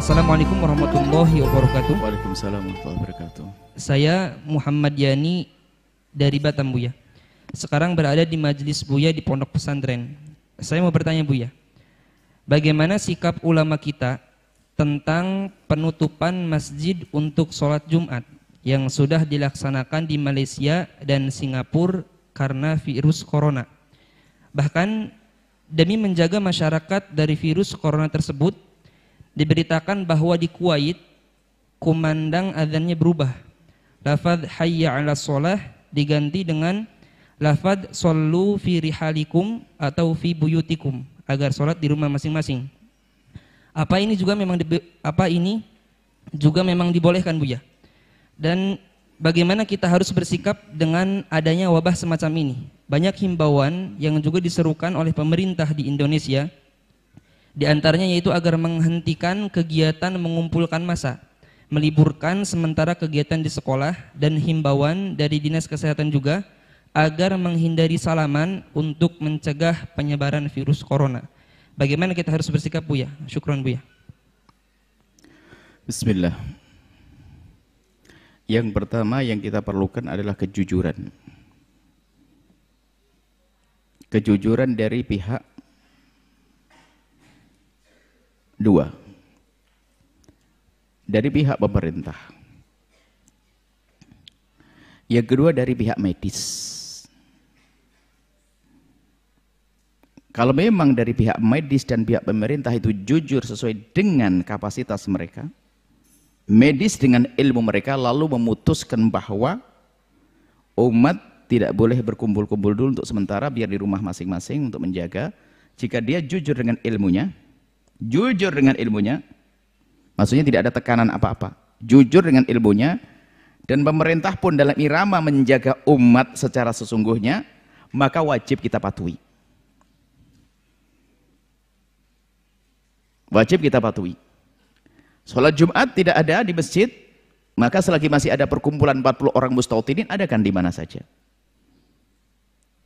Assalamualaikum warahmatullahi wabarakatuh. Waalaikumsalam warahmatullahi wabarakatuh. Saya Muhammad Yani dari Batam, Buya. Sekarang berada di majelis Buya di pondok pesantren. Saya mau bertanya, Buya, bagaimana sikap ulama kita tentang penutupan masjid untuk sholat Jumat yang sudah dilaksanakan di Malaysia dan Singapura karena virus corona? Bahkan demi menjaga masyarakat dari virus corona tersebut, diberitakan bahwa di Kuwait kumandang azannya berubah. Lafaz hayya 'alas shalah diganti dengan lafaz shollu fi rihalikum atau fi buyutikum, agar sholat di rumah masing-masing. Apa ini juga memang dibolehkan, Buya? Dan bagaimana kita harus bersikap dengan adanya wabah semacam ini? Banyak himbauan yang juga diserukan oleh pemerintah di Indonesia, di antaranya yaitu agar menghentikan kegiatan mengumpulkan massa, meliburkan sementara kegiatan di sekolah, dan himbauan dari Dinas Kesehatan juga agar menghindari salaman untuk mencegah penyebaran virus corona. Bagaimana kita harus bersikap, Buya? Syukron, Buya. Bismillah. Yang pertama yang kita perlukan adalah kejujuran. Kejujuran dari pihak dua. Dari pihak pemerintah. Yang kedua dari pihak medis. Kalau memang dari pihak medis dan pihak pemerintah itu jujur sesuai dengan kapasitas mereka, medis dengan ilmu mereka, lalu memutuskan bahwa umat tidak boleh berkumpul-kumpul dulu untuk sementara, biar di rumah masing-masing untuk menjaga. Jika dia jujur dengan ilmunya, maksudnya tidak ada tekanan apa-apa, jujur dengan ilmunya, dan pemerintah pun dalam irama menjaga umat secara sesungguhnya, maka wajib kita patuhi. Wajib kita patuhi. Sholat Jumat tidak ada di masjid, maka selagi masih ada perkumpulan 40 orang mustautinin, adakan di mana saja.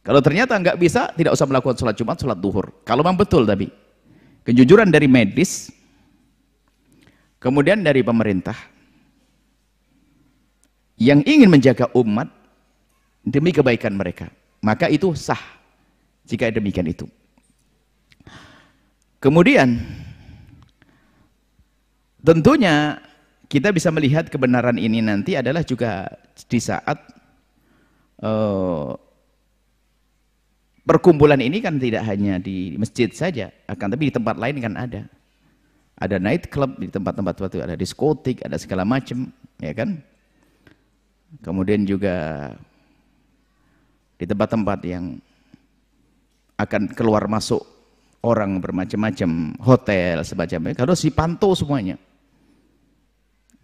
Kalau ternyata nggak bisa, tidak usah melakukan sholat Jumat, sholat duhur. Kalau memang betul, tapi kejujuran dari medis, kemudian dari pemerintah yang ingin menjaga umat demi kebaikan mereka, maka itu sah jika demikian itu. Kemudian tentunya kita bisa melihat kebenaran ini nanti adalah juga di saat perkumpulan ini kan tidak hanya di masjid saja, akan tapi di tempat lain kan ada. Ada night club di tempat-tempat itu, ada diskotik, ada segala macam, ya kan? Kemudian juga di tempat-tempat yang akan keluar masuk orang bermacam-macam, hotel semacamnya, harus dipantau semuanya.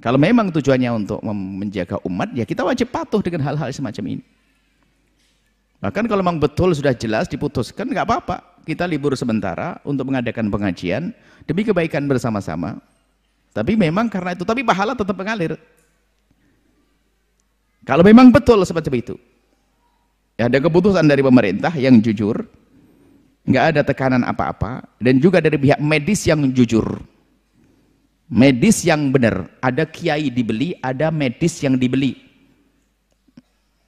Kalau memang tujuannya untuk menjaga umat, ya kita wajib patuh dengan hal-hal semacam ini. Bahkan kalau memang betul sudah jelas diputuskan, nggak apa-apa, kita libur sementara untuk mengadakan pengajian demi kebaikan bersama-sama. Tapi memang karena itu, tapi pahala tetap mengalir. Kalau memang betul seperti itu, ya ada keputusan dari pemerintah yang jujur, nggak ada tekanan apa-apa, dan juga dari pihak medis yang jujur, medis yang benar. Ada kiai dibeli, ada medis yang dibeli.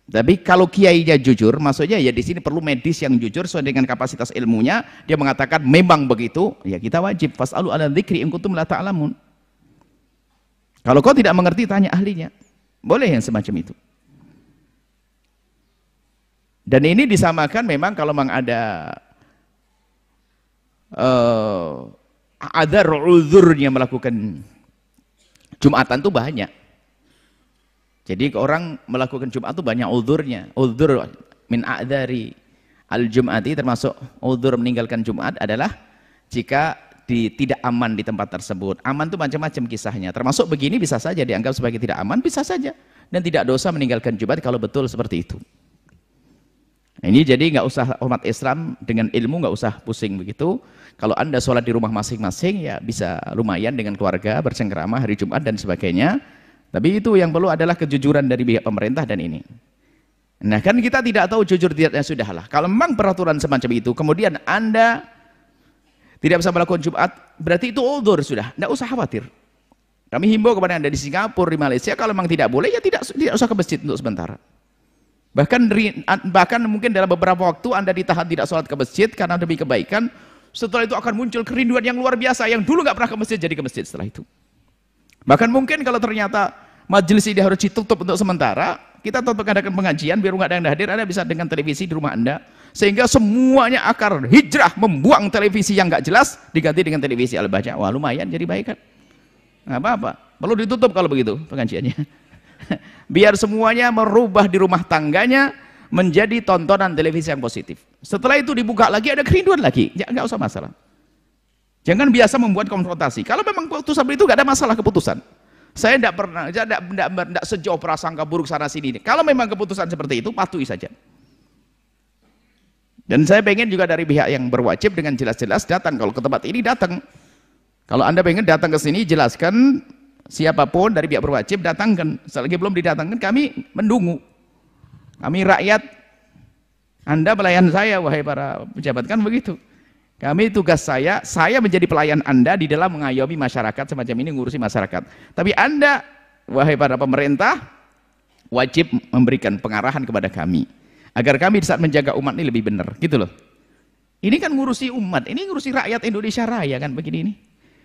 Tapi kalau kiainya jujur, maksudnya ya di sini perlu medis yang jujur sesuai dengan kapasitas ilmunya. Dia mengatakan memang begitu, ya kita wajib fas'alu ala dzikri in kuntum la ta'lamun. Kalau kau tidak mengerti, tanya ahlinya. Boleh yang semacam itu. Dan ini disamakan memang kalau memang ada uzurnya melakukan Jumatan itu banyak. Jadi orang melakukan Jumat itu banyak uzurnya. Uzur min a'dzari al-jum'ati, termasuk uzur meninggalkan Jumat adalah jika tidak aman di tempat tersebut. Aman itu macam-macam kisahnya. Termasuk begini bisa saja dianggap sebagai tidak aman, bisa saja. Dan tidak dosa meninggalkan Jumat kalau betul seperti itu. Nah, ini jadi nggak usah umat Islam dengan ilmu nggak usah pusing begitu. Kalau Anda sholat di rumah masing-masing ya bisa lumayan dengan keluarga bercengkerama hari Jumat dan sebagainya. Tapi itu yang perlu adalah kejujuran dari pihak pemerintah dan ini. Nah kan kita tidak tahu jujur tidaknya, sudahlah. Kalau memang peraturan semacam itu, kemudian Anda tidak bisa melakukan Jumat, berarti itu uzur sudah, tidak usah khawatir. Kami himbau kepada Anda di Singapura, di Malaysia, kalau memang tidak boleh, ya tidak usah ke masjid untuk sementara. Bahkan mungkin dalam beberapa waktu Anda ditahan tidak sholat ke masjid karena demi kebaikan, setelah itu akan muncul kerinduan yang luar biasa, yang dulu nggak pernah ke masjid, jadi ke masjid setelah itu. Bahkan mungkin kalau ternyata majelis ini harus ditutup untuk sementara, kita tetap mengadakan pengajian, biar nggak ada yang hadir, Anda bisa dengan televisi di rumah Anda, sehingga semuanya akan hijrah, membuang televisi yang nggak jelas, diganti dengan televisi Al-Baca. Wah, lumayan jadi baik kan? Nggak apa-apa, perlu ditutup kalau begitu pengajiannya. Biar semuanya merubah di rumah tangganya menjadi tontonan televisi yang positif. Setelah itu dibuka lagi, ada kerinduan lagi, ya nggak usah masalah. Jangan biasa membuat konfrontasi. Kalau memang keputusan itu nggak ada masalah keputusan. Saya tidak sejauh prasangka buruk sana sini. Kalau memang keputusan seperti itu, patuhi saja. Dan saya pengen juga dari pihak yang berwajib dengan jelas-jelas datang. Kalau ke tempat ini datang. Kalau Anda pengen datang ke sini, jelaskan. Siapapun dari pihak berwajib datangkan. Selagi belum didatangkan, kami mendungu. Kami rakyat, Anda pelayan saya, wahai para pejabat, kan begitu. Kami tugas saya menjadi pelayan Anda di dalam mengayomi masyarakat semacam ini, ngurusi masyarakat. Tapi Anda, wahai para pemerintah, wajib memberikan pengarahan kepada kami, agar kami di saat menjaga umat ini lebih benar, gitu loh. Ini kan ngurusi umat, ini ngurusi rakyat Indonesia Raya kan begini ini.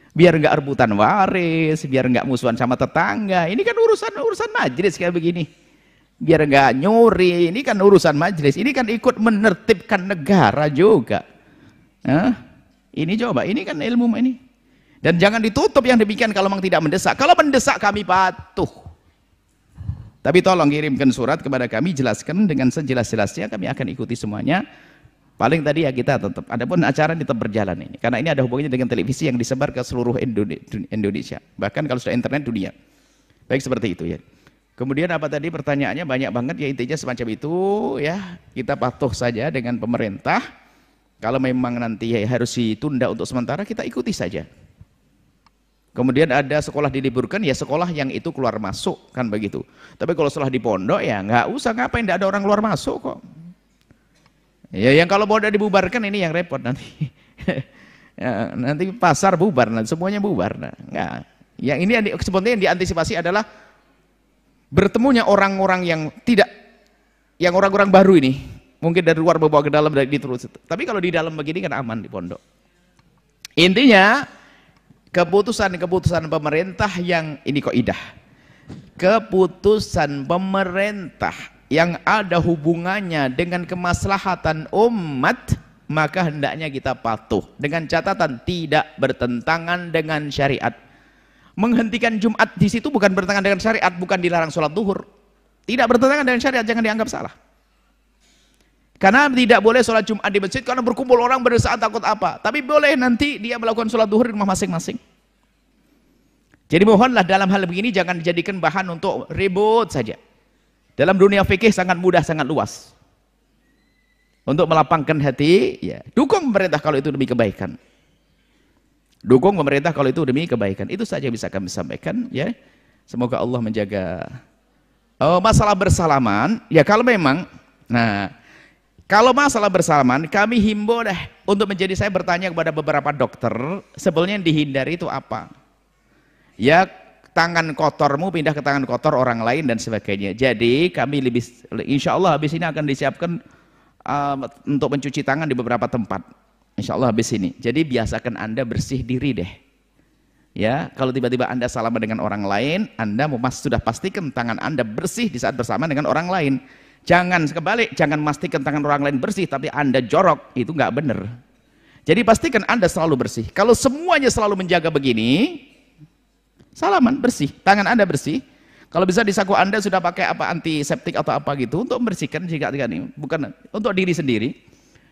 Biar nggak rebutan waris, biar nggak musuhan sama tetangga. Ini kan urusan majelis kayak begini. Biar nggak nyuri, ini kan urusan majelis. Ini kan ikut menertibkan negara juga. Ini coba, ini kan ilmu ini. Dan jangan ditutup yang demikian kalau memang tidak mendesak. Kalau mendesak kami patuh. Tapi tolong kirimkan surat kepada kami, jelaskan dengan sejelas-jelasnya, kami akan ikuti semuanya. Paling tadi ya kita tetap, adapun acara tetap berjalan ini. Karena ini ada hubungannya dengan televisi yang disebar ke seluruh Indonesia. Bahkan kalau sudah internet dunia. Baik seperti itu ya. Kemudian apa tadi pertanyaannya banyak banget ya, intinya semacam itu ya. Kita patuh saja dengan pemerintah. Kalau memang nanti ya harus ditunda untuk sementara, kita ikuti saja. Kemudian ada sekolah diliburkan, ya sekolah yang itu keluar masuk kan begitu. Tapi kalau setelah di pondok ya nggak usah, ngapain, tidak ada orang keluar masuk kok. Ya yang kalau mau udah dibubarkan ini yang repot nanti. Ya, nanti pasar bubar, nanti semuanya bubar. Nah, yang ini sebetulnya yang diantisipasi adalah bertemunya orang-orang yang tidak, yang orang-orang baru ini, mungkin dari luar bawa ke dalam terus. Tapi kalau di dalam begini kan aman di pondok. Intinya keputusan pemerintah yang ini kaidah. Keputusan pemerintah yang ada hubungannya dengan kemaslahatan umat, maka hendaknya kita patuh dengan catatan tidak bertentangan dengan syariat. Menghentikan Jumat di situ bukan bertentangan dengan syariat, bukan dilarang sholat duhur. Tidak bertentangan dengan syariat, jangan dianggap salah. Karena tidak boleh sholat Jumat di masjid karena berkumpul orang berdesakan takut apa. Tapi boleh nanti dia melakukan sholat duhur di rumah masing-masing. Jadi mohonlah dalam hal begini jangan dijadikan bahan untuk ribut saja. Dalam dunia fikih sangat mudah, sangat luas. Untuk melapangkan hati, ya, dukung pemerintah kalau itu demi kebaikan. Dukung pemerintah kalau itu demi kebaikan. Itu saja bisa kami sampaikan, ya. Semoga Allah menjaga. Masalah bersalaman, ya kalau memang, nah, kalau masalah bersalaman, kami himbau deh untuk menjadi, saya bertanya kepada beberapa dokter, sebetulnya yang dihindari itu apa? Ya, tangan kotormu pindah ke tangan kotor orang lain dan sebagainya. Jadi kami lebih, insya Allah habis ini akan disiapkan untuk mencuci tangan di beberapa tempat. Insya Allah habis ini. Jadi biasakan Anda bersih diri deh. Ya, kalau tiba-tiba Anda salaman dengan orang lain, Anda sudah pastikan tangan Anda bersih di saat bersama dengan orang lain. Jangan kebalik, jangan pastikan tangan orang lain bersih tapi Anda jorok, itu nggak benar. Jadi pastikan Anda selalu bersih. Kalau semuanya selalu menjaga begini, salaman bersih, tangan Anda bersih. Kalau bisa di saku Anda sudah pakai apa, antiseptik atau apa gitu untuk membersihkan jika ini, bukan untuk diri sendiri.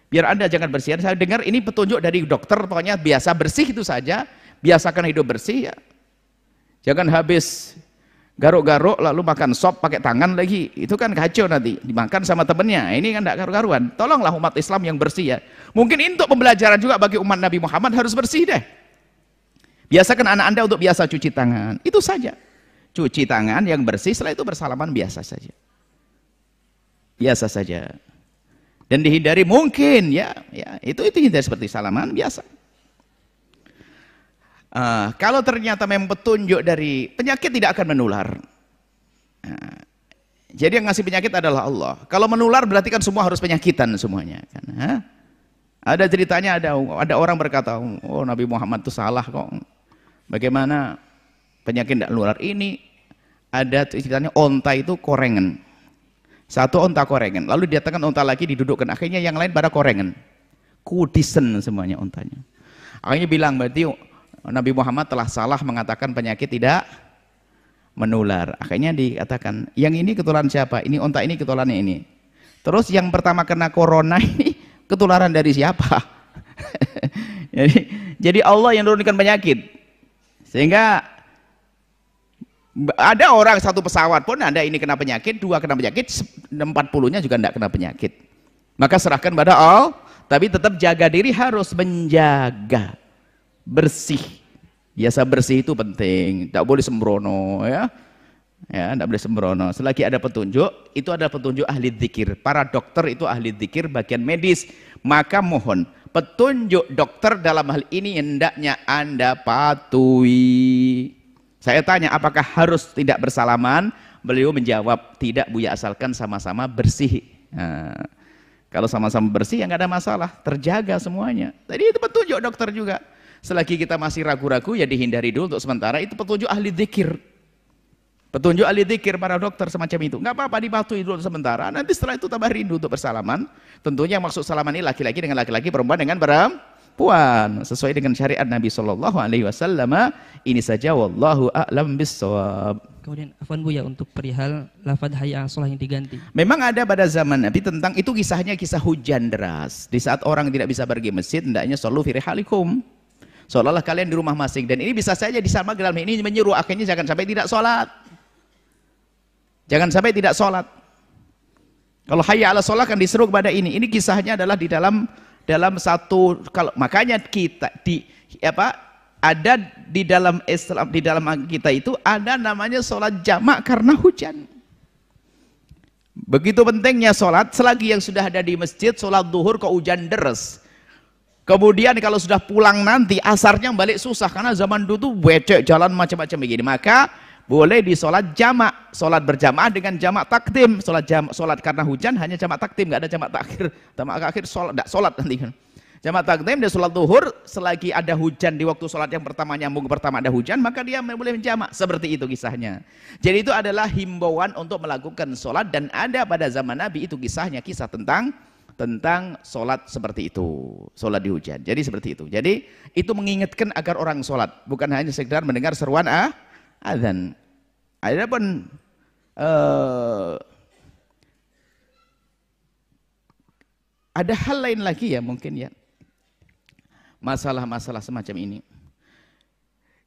Biar Anda jangan bersihan. Saya dengar ini petunjuk dari dokter, pokoknya biasa bersih itu saja, biasakan hidup bersih ya. Jangan habis garuk-garuk lalu makan sop pakai tangan lagi, itu kan kacau nanti, dimakan sama temennya. Ini kan tidak karu-karuan. Tolonglah umat Islam yang bersih ya. Mungkin untuk pembelajaran juga bagi umat Nabi Muhammad harus bersih deh. Biasakan anak Anda untuk biasa cuci tangan. Itu saja. Cuci tangan yang bersih, setelah itu bersalaman biasa saja. Biasa saja. Dan dihindari mungkin ya itu hindari seperti salaman biasa. Kalau ternyata memang petunjuk dari penyakit tidak akan menular. Jadi yang ngasih penyakit adalah Allah. Kalau menular berarti kan semua harus penyakitan semuanya. Kan? Ada ceritanya ada orang berkata, oh Nabi Muhammad itu salah kok. Bagaimana penyakit tidak menular? Ini ada ceritanya onta itu korengan. Satu onta korengan. Lalu didatangkan onta lagi didudukkan. Akhirnya yang lain pada korengan. Kudisen semuanya ontanya. Akhirnya bilang berarti Nabi Muhammad telah salah mengatakan penyakit tidak menular. Akhirnya dikatakan, yang ini ketularan siapa? Ini onta ini ketularannya ini. Terus yang pertama kena corona ini ketularan dari siapa? jadi Allah yang menurunkan penyakit. Sehingga ada orang satu pesawat pun ada ini kena penyakit, 2 kena penyakit, 40-nya juga tidak kena penyakit. Maka serahkan pada Allah, tapi tetap jaga diri, harus menjaga bersih. Biasa bersih itu penting, tidak boleh sembrono ya. Ya, tidak boleh sembrono. Selagi ada petunjuk, itu adalah petunjuk ahli dzikir. Para dokter itu ahli dzikir bagian medis. Maka mohon petunjuk dokter dalam hal ini hendaknya Anda patuhi. Saya tanya, apakah harus tidak bersalaman? Beliau menjawab, tidak Buya, asalkan sama-sama bersih. Nah, kalau sama-sama bersih ya nggak ada masalah, terjaga semuanya. Jadi itu petunjuk dokter juga. Selagi kita masih ragu-ragu ya dihindari dulu untuk sementara. Itu petunjuk ahli dzikir. Petunjuk ahli dzikir para dokter semacam itu. Nggak apa-apa, dipatuhi dulu sementara. Nanti setelah itu tambah rindu untuk bersalaman. Tentunya maksud salaman ini laki-laki dengan laki-laki, perempuan dengan perempuan, sesuai dengan syariat Nabi Shallallahu Alaihi Wasallam. Ini saja, wallahu a'lam bissawab. Kemudian afwan Buya, untuk perihal lafadz hayya 'alas shalah yang diganti. Memang ada pada zaman Nabi tentang itu, kisahnya kisah hujan deras. Di saat orang tidak bisa pergi masjid, hendaknya shollu fi rihalikum. Sholatlah kalian di rumah masing. Dan ini bisa saja disamakan dalam ini menyuruh, akhirnya jangan sampai tidak sholat. Jangan sampai tidak sholat. Kalau hayya 'alas shalah kan diseru kepada ini. Ini kisahnya adalah di dalam satu, kalau makanya kita ada di dalam Islam, di dalam kita itu ada namanya sholat jamak karena hujan. Begitu pentingnya sholat. Selagi yang sudah ada di masjid sholat zuhur kok hujan deras, kemudian kalau sudah pulang nanti asarnya balik susah karena zaman dulu tuh becek jalan macam-macam begini, maka boleh di sholat jamak, sholat berjamaah dengan jamak takdim. Sholat karena hujan hanya jamak takdim, nggak ada jamak takhir. Jamak akhir sholat nanti kan. Jamak takdim dan sholat zuhur selagi ada hujan di waktu sholat yang pertama, nyambung pertama ada hujan, maka dia boleh menjamak. Seperti itu kisahnya. Jadi itu adalah himbauan untuk melakukan sholat, dan ada pada zaman Nabi itu kisahnya, kisah tentang sholat seperti itu, sholat di hujan. Jadi seperti itu. Jadi itu mengingatkan agar orang sholat, bukan hanya sekedar mendengar seruan azan. Adapun ada hal lain lagi ya mungkin ya, masalah-masalah semacam ini.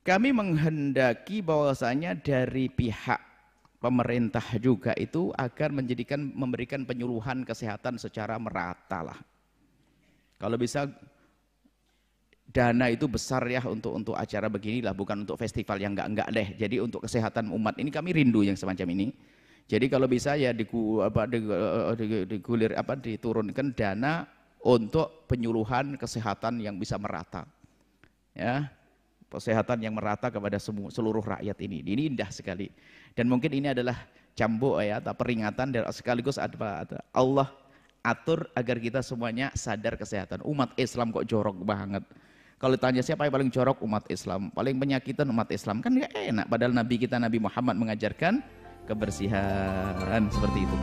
Kami menghendaki bahwasanya dari pihak pemerintah juga itu agar memberikan penyuluhan kesehatan secara merata lah. Kalau bisa dana itu besar ya untuk acara beginilah, bukan untuk festival yang enggak deh. Jadi untuk kesehatan umat ini kami rindu yang semacam ini. Jadi kalau bisa ya diturunkan dana untuk penyuluhan kesehatan yang bisa merata. Ya, kesehatan yang merata kepada seluruh rakyat ini. Ini indah sekali. Dan mungkin ini adalah cambuk ya, atau peringatan, dan sekaligus ada Allah atur agar kita semuanya sadar kesehatan. Umat Islam kok jorok banget. Kalau tanya siapa yang paling jorok, umat Islam. Paling penyakitan umat Islam, kan nggak enak. Padahal Nabi kita Nabi Muhammad mengajarkan kebersihan seperti itu.